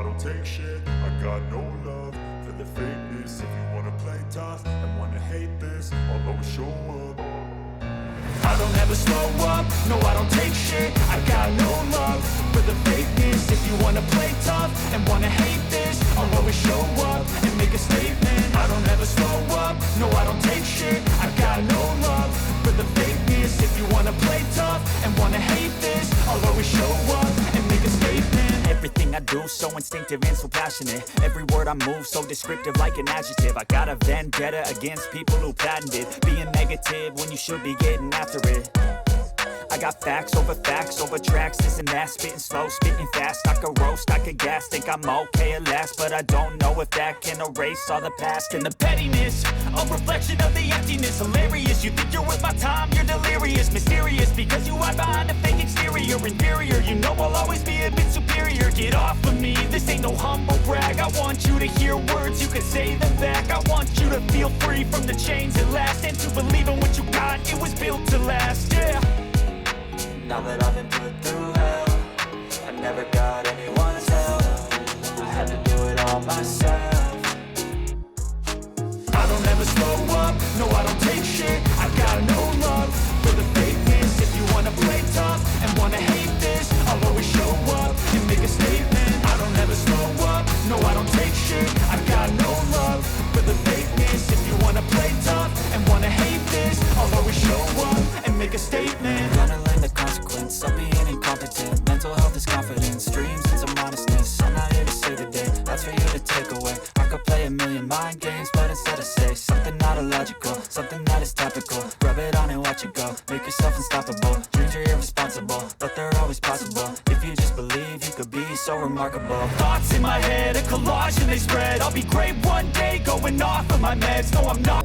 I don't take shit. I got no love for the fakeness. If you wanna play tough and wanna hate this, I'll always show up. I don't ever slow up, no I don't take shit. I got no love for the fakeness. If you wanna play tough and wanna hate this, I'll always show up and make a statement. I don't ever slow up, no I don't take shit. I got no love for the fakeness. If you wanna play tough and wanna hate this, I'll always show up and make a statement. Everything I do so instinctive and so passionate. Every word I move so descriptive like an adjective. I got a vendetta against people who patented being negative when you should be getting after it. I got facts over tracks, this and that. Spitting slow, spitting fast. I could roast, I could gas. Think I'm okay at last, but I don't know if that can erase all the past. And the pettiness, a reflection of the emptiness. Hilarious, you think you're worth my time, you're delirious. Mysterious, because you hide behind a fake exterior. Inferior, you know I'll always be a bit superior. Get off of me, this ain't no humble brag. I want you to hear words, you can say them back. I want you to feel free from the chains at last, and to believe in what you got, it was built to last, yeah. Now that I've been put through hell, I never got anyone's help. I had to do it all myself. I don't ever slow up, no I don't take shit. I got no love for the fakeness. If you wanna play tough and wanna hate this, I'll always show up and make a statement. I don't ever slow up, no I don't take shit. I got no love for the fakeness. If you wanna play tough and wanna hate this, I'll always show up and make a statement. Gonna learn the consequence of being incompetent. Mental health is confidence, dreams and some honestness. I'm not here to save the day, that's for you to take away. I could play a million mind games, but instead I say something not illogical, something that is topical. Rub it on and watch it go, make yourself unstoppable. Dreams are irresponsible, but they're always possible. If you just believe, you could be so remarkable. Thoughts in my head, a collage and they spread. I'll be great one day, going off of my meds. No I'm not.